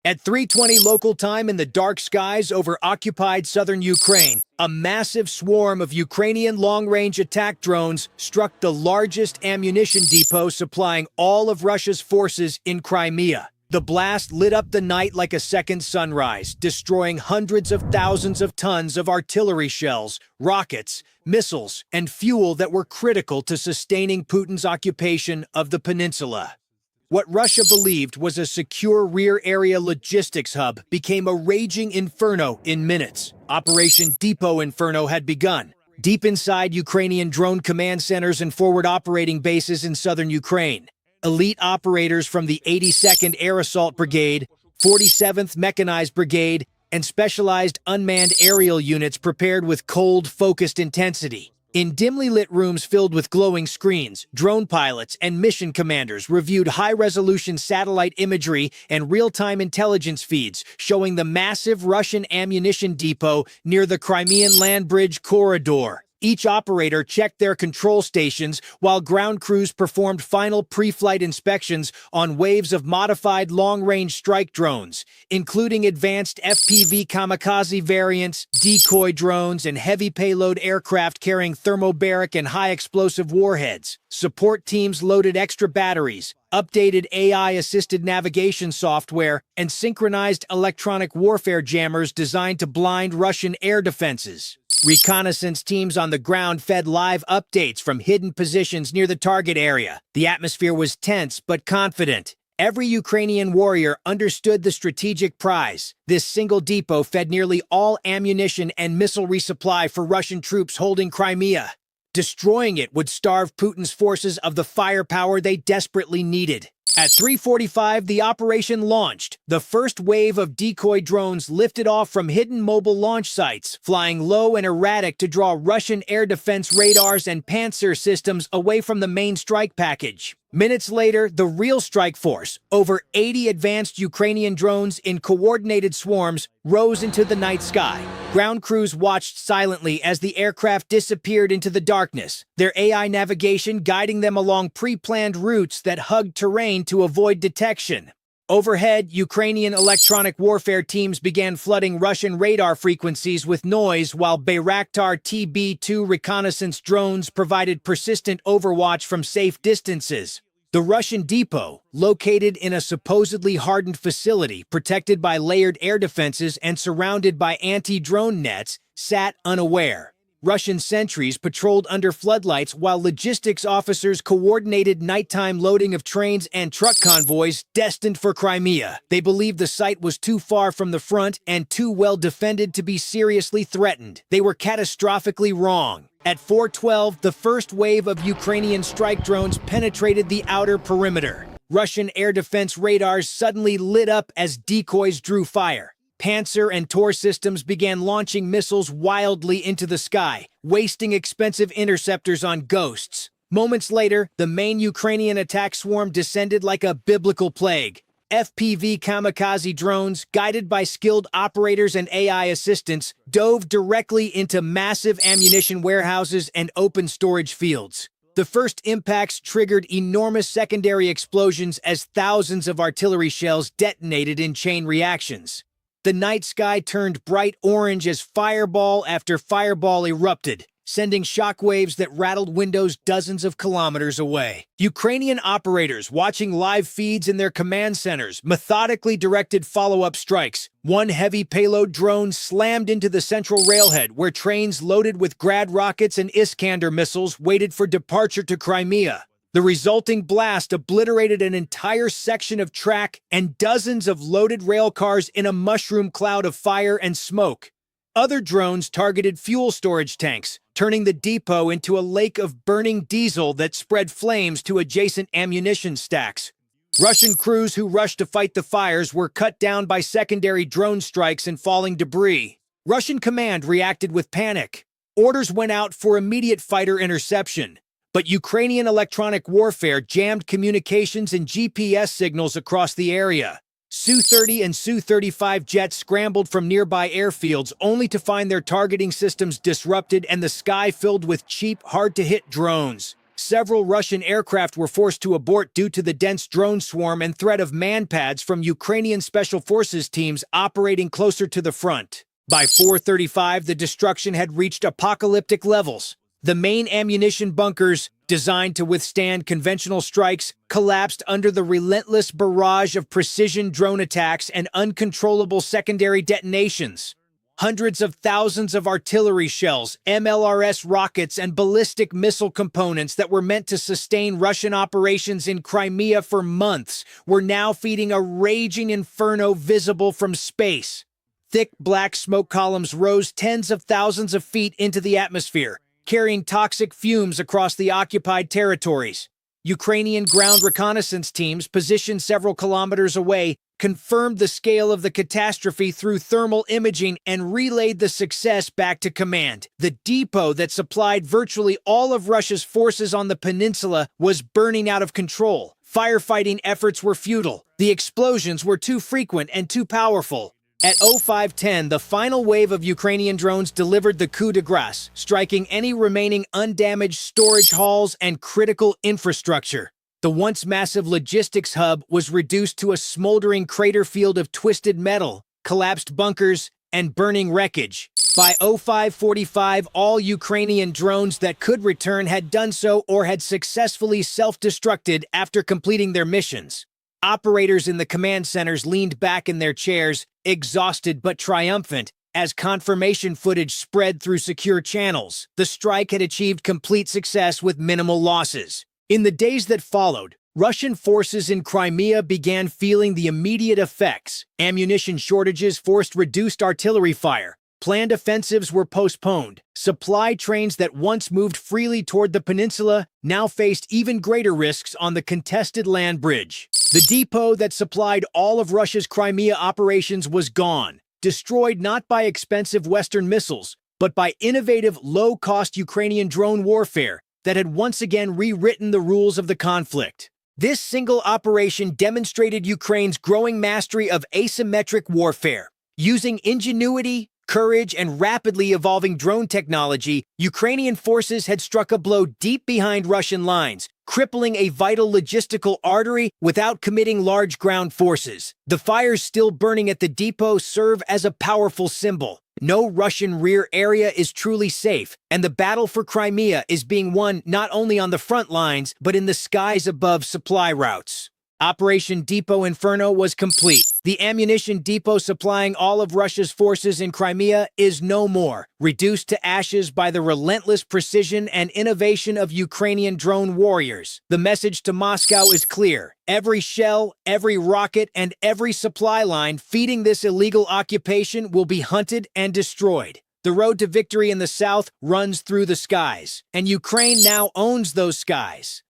At 3:20 local time in the dark skies over occupied southern Ukraine, a massive swarm of Ukrainian long-range attack drones struck the largest ammunition depot supplying all of Russia's forces in Crimea. The blast lit up the night like a second sunrise, destroying hundreds of thousands of tons of artillery shells, rockets, missiles, and fuel that were critical to sustaining Putin's occupation of the peninsula. What Russia believed was a secure rear area logistics hub became a raging inferno in minutes. Operation Depot Inferno had begun, deep inside Ukrainian drone command centers and forward operating bases in southern Ukraine. Elite operators from the 82nd Air Assault Brigade, 47th Mechanized Brigade, and specialized unmanned aerial units prepared with cold, focused intensity. In dimly lit rooms filled with glowing screens, drone pilots and mission commanders reviewed high-resolution satellite imagery and real-time intelligence feeds showing the massive Russian ammunition depot near the Crimean land bridge corridor. Each operator checked their control stations while ground crews performed final pre-flight inspections on waves of modified long-range strike drones, including advanced FPV kamikaze variants, decoy drones, and heavy payload aircraft carrying thermobaric and high-explosive warheads. Support teams loaded extra batteries, updated AI-assisted navigation software, and synchronized electronic warfare jammers designed to blind Russian air defenses. Reconnaissance teams on the ground fed live updates from hidden positions near the target area. The atmosphere was tense but confident. Every Ukrainian warrior understood the strategic prize. This single depot fed nearly all ammunition and missile resupply for Russian troops holding Crimea. Destroying it would starve Putin's forces of the firepower they desperately needed. At 3:45, the operation launched. The first wave of decoy drones lifted off from hidden mobile launch sites, flying low and erratic to draw Russian air defense radars and Panzer systems away from the main strike package. Minutes later, the real strike force, over 80 advanced Ukrainian drones in coordinated swarms, rose into the night sky. Ground crews watched silently as the aircraft disappeared into the darkness, their AI navigation guiding them along pre-planned routes that hugged terrain to avoid detection. Overhead, Ukrainian electronic warfare teams began flooding Russian radar frequencies with noise while Bayraktar TB2 reconnaissance drones provided persistent overwatch from safe distances. The Russian depot, located in a supposedly hardened facility protected by layered air defenses and surrounded by anti-drone nets, sat unaware. Russian sentries patrolled under floodlights while logistics officers coordinated nighttime loading of trains and truck convoys destined for Crimea. They believed the site was too far from the front and too well defended to be seriously threatened. They were catastrophically wrong. At 4:12, the first wave of Ukrainian strike drones penetrated the outer perimeter. Russian air defense radars suddenly lit up as decoys drew fire. Panzer and Tor systems began launching missiles wildly into the sky, wasting expensive interceptors on ghosts. Moments later, the main Ukrainian attack swarm descended like a biblical plague. FPV kamikaze drones, guided by skilled operators and AI assistants, dove directly into massive ammunition warehouses and open storage fields. The first impacts triggered enormous secondary explosions as thousands of artillery shells detonated in chain reactions. The night sky turned bright orange as fireball after fireball erupted, sending shockwaves that rattled windows dozens of kilometers away. Ukrainian operators watching live feeds in their command centers methodically directed follow-up strikes. One heavy payload drone slammed into the central railhead where trains loaded with Grad rockets and Iskander missiles waited for departure to Crimea. The resulting blast obliterated an entire section of track and dozens of loaded rail cars in a mushroom cloud of fire and smoke. Other drones targeted fuel storage tanks, turning the depot into a lake of burning diesel that spread flames to adjacent ammunition stacks. Russian crews who rushed to fight the fires were cut down by secondary drone strikes and falling debris. Russian command reacted with panic. Orders went out for immediate fighter interception. But Ukrainian electronic warfare jammed communications and GPS signals across the area. Su-30 and Su-35 jets scrambled from nearby airfields only to find their targeting systems disrupted and the sky filled with cheap, hard-to-hit drones. Several Russian aircraft were forced to abort due to the dense drone swarm and threat of man-pads from Ukrainian Special Forces teams operating closer to the front. By 4:35, the destruction had reached apocalyptic levels. The main ammunition bunkers, designed to withstand conventional strikes, collapsed under the relentless barrage of precision drone attacks and uncontrollable secondary detonations. Hundreds of thousands of artillery shells, MLRS rockets, and ballistic missile components that were meant to sustain Russian operations in Crimea for months were now feeding a raging inferno visible from space. Thick black smoke columns rose tens of thousands of feet into the atmosphere, carrying toxic fumes across the occupied territories. Ukrainian ground reconnaissance teams positioned several kilometers away confirmed the scale of the catastrophe through thermal imaging and relayed the success back to command. The depot that supplied virtually all of Russia's forces on the peninsula was burning out of control. Firefighting efforts were futile. The explosions were too frequent and too powerful. At 05:10, the final wave of Ukrainian drones delivered the coup de grace, striking any remaining undamaged storage halls and critical infrastructure. The once massive logistics hub was reduced to a smoldering crater field of twisted metal, collapsed bunkers, and burning wreckage. By 05:45, all Ukrainian drones that could return had done so or had successfully self-destructed after completing their missions. Operators in the command centers leaned back in their chairs, exhausted but triumphant, as confirmation footage spread through secure channels. The strike had achieved complete success with minimal losses. In the days that followed, Russian forces in Crimea began feeling the immediate effects. Ammunition shortages forced reduced artillery fire. Planned offensives were postponed. Supply trains that once moved freely toward the peninsula now faced even greater risks on the contested land bridge. The depot that supplied all of Russia's Crimea operations was gone, destroyed not by expensive Western missiles, but by innovative, low-cost Ukrainian drone warfare that had once again rewritten the rules of the conflict. This single operation demonstrated Ukraine's growing mastery of asymmetric warfare. Using ingenuity, courage, and rapidly evolving drone technology, Ukrainian forces had struck a blow deep behind Russian lines, crippling a vital logistical artery without committing large ground forces. The fires still burning at the depot serve as a powerful symbol. No Russian rear area is truly safe, and the battle for Crimea is being won not only on the front lines, but in the skies above supply routes. Operation Depot Inferno was complete. The ammunition depot supplying all of Russia's forces in Crimea is no more, reduced to ashes by the relentless precision and innovation of Ukrainian drone warriors. The message to Moscow is clear. Every shell, every rocket, and every supply line feeding this illegal occupation will be hunted and destroyed. The road to victory in the south runs through the skies, and Ukraine now owns those skies.